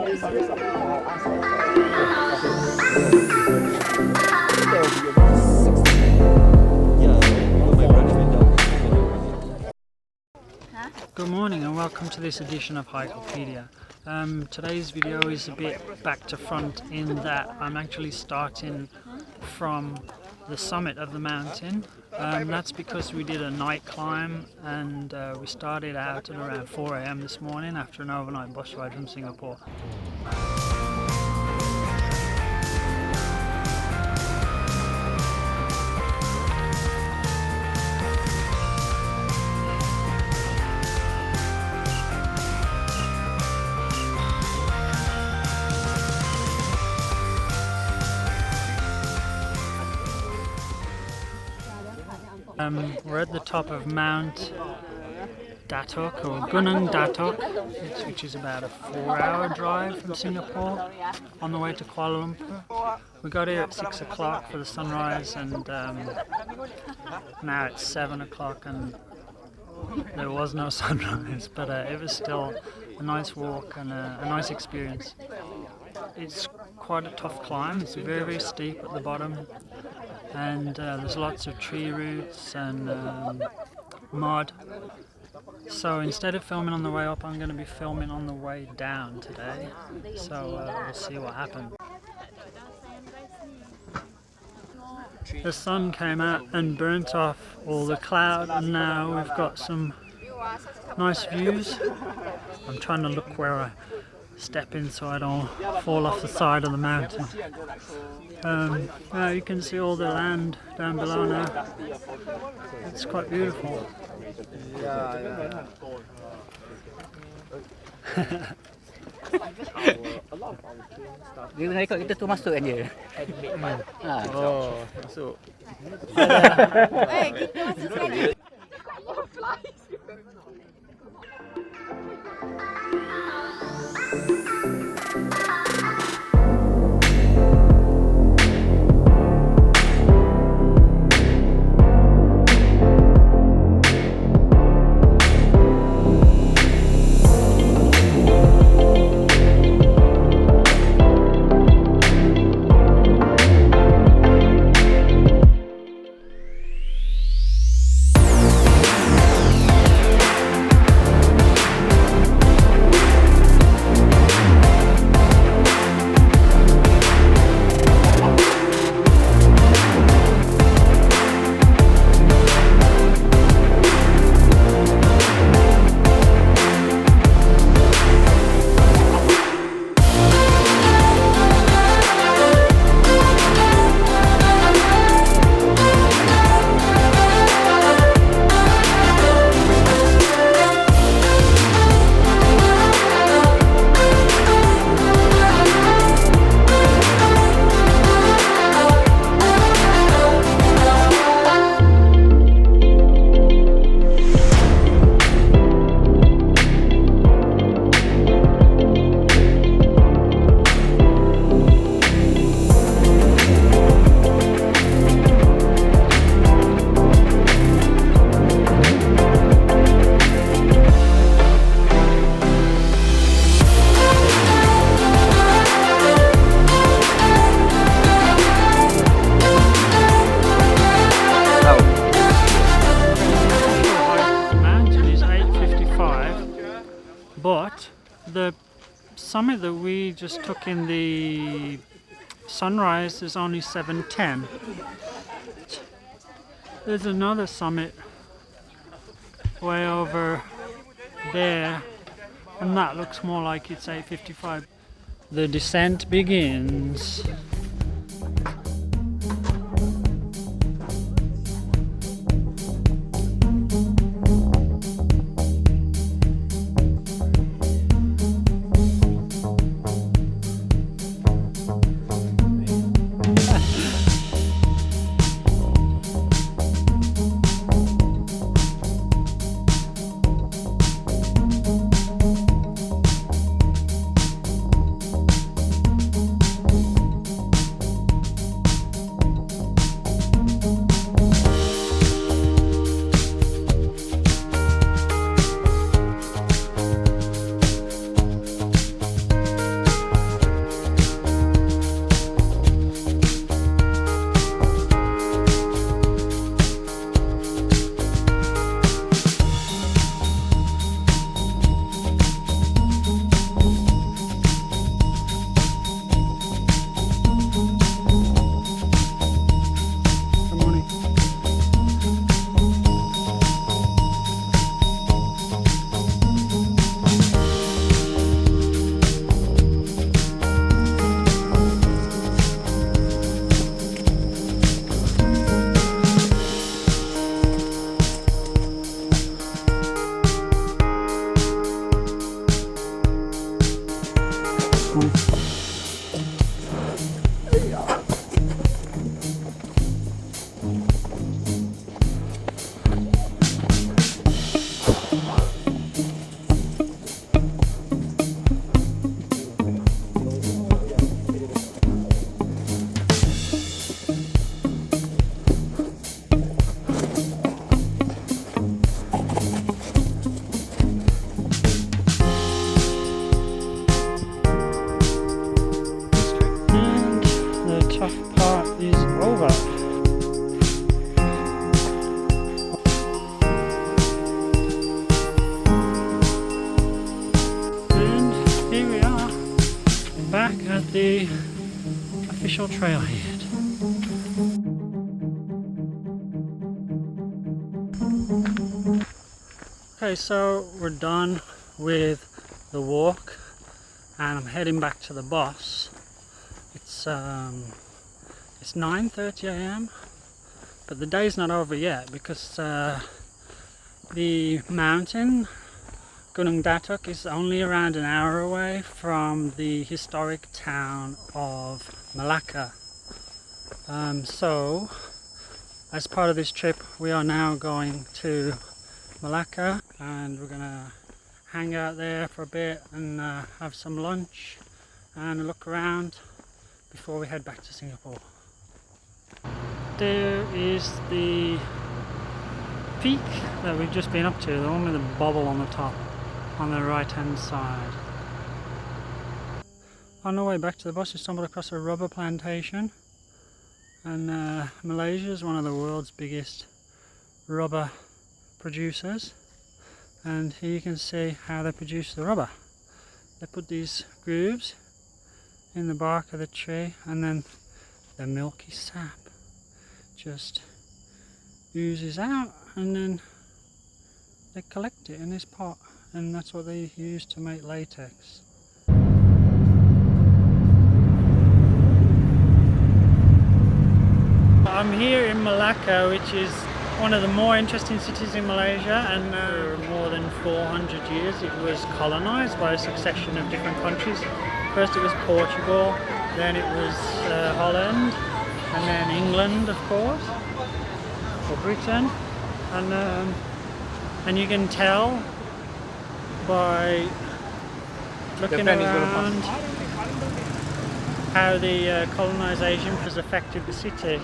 Good morning and welcome to this edition of Hikelopedia. Today's video is a bit back to front in that I'm actually starting from the summit of the mountain. That's because we did a night climb and we started out at around 4 AM this morning after an overnight bus ride from Singapore. We're at the top of Mount Datuk, or Gunung Datuk, which is about a 4-hour drive from Singapore on the way to Kuala Lumpur. We got here at 6 o'clock for the sunrise, and now it's 7 o'clock and there was no sunrise, but it was still a nice walk and a nice experience. It's quite a tough climb. It's very, very steep at the bottom, and there's lots of tree roots and mud. So instead of filming on the way up, I'm going to be filming on the way down today. So we'll see what happens. The sun came out and burnt off all the cloud, and now we've got some nice views. I'm trying to look where I step in so I don't fall off the side of the mountain. Now you can see all the land down below now. It's quite beautiful. Dia nak ikut kita tu masuk kan dia? Oh, masuk. Kita masuk sekali. But the summit that we just took in the sunrise is only 7:10. There's another summit way over there, and that looks more like it's 8:55. The descent begins. The official trailhead. Okay, so we're done with the walk and I'm heading back to the boss. It's 9:30 a.m. but the day's not over yet because the mountain Gunung Datuk is only around an hour away from the historic town of Malacca. So, as part of this trip, we are now going to Malacca and we're gonna hang out there for a bit and have some lunch and look around before we head back to Singapore. There is the peak that we've just been up to, the one with the bubble on the top, on the right hand side. On the way back to the bus we stumbled across a rubber plantation, and Malaysia is one of the world's biggest rubber producers, and here you can see how they produce the rubber. They put these grooves in the bark of the tree and then the milky sap just oozes out, and then they collect it in this pot, and that's what they use to make latex. I'm here in Malacca, which is one of the more interesting cities in Malaysia, and for more than 400 years it was colonized by a succession of different countries. First it was Portugal, then it was Holland, and then England, of course, or Britain, and you can tell by looking around how the colonization has affected the city.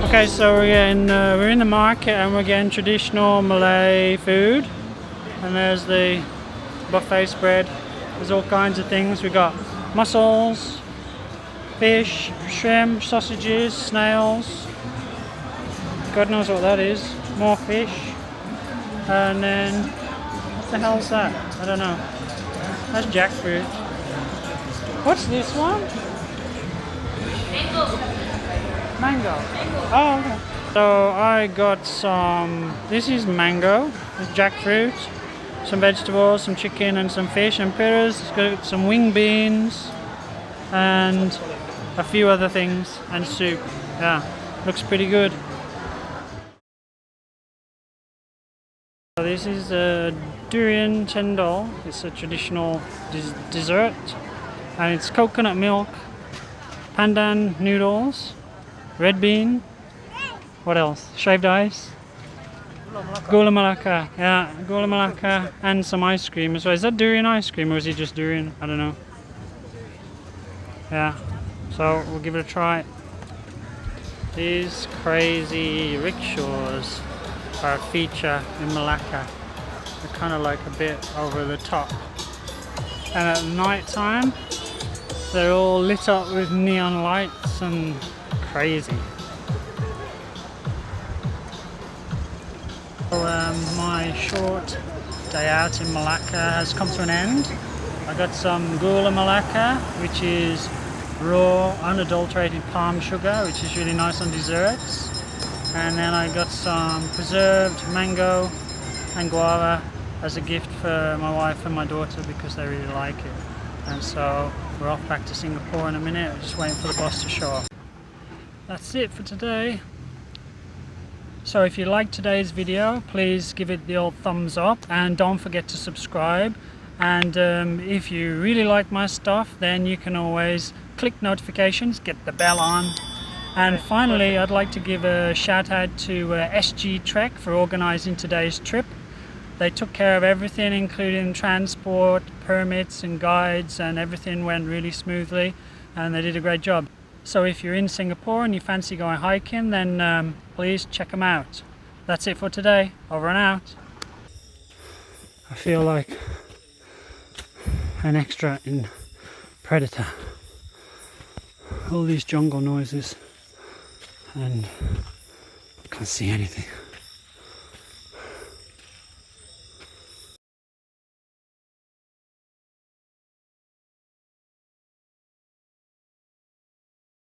Okay, so we're in the market and we're getting traditional Malay food, and there's the buffet spread. There's all kinds of things. We got mussels, fish, shrimp, sausages, snails. God knows what that is. More fish, and then what the hell's that? I don't know. That's jackfruit. What's this one? Mango. Oh, okay. So I got some, this is mango, with jackfruit, some vegetables, some chicken and some fish, and Peter's got some wing beans and a few other things, and soup. Yeah, looks pretty good. So this is durian chendol. It's a traditional dessert, and it's coconut milk, pandan noodles, red bean. What else? Shaved ice. Gula Melaka, yeah, Gula Melaka, and some ice cream. So is that durian ice cream or is it just durian? I don't know. Yeah, so we'll give it a try. These crazy rickshaws are a feature in Malacca. They're kind of like a bit over the top. And at night time, they're all lit up with neon lights and crazy. So, my short day out in Malacca has come to an end. I got some Gula Melaka, which is raw, unadulterated palm sugar, which is really nice on desserts. And then I got some preserved mango and guava as a gift for my wife and my daughter because they really like it. And so we're off back to Singapore in a minute. We're just waiting for the bus to show up. That's it for today. So if you liked today's video, please give it the old thumbs up and don't forget to subscribe. And if you really like my stuff, then you can always click notifications, get the bell on. And finally, I'd like to give a shout out to SGTrek for organising today's trip. They took care of everything, including transport, permits and guides, and everything went really smoothly and they did a great job. So if you're in Singapore and you fancy going hiking, then please check them out. That's it for today. Over and out. I feel like an extra in Predator. All these jungle noises and I can't see anything.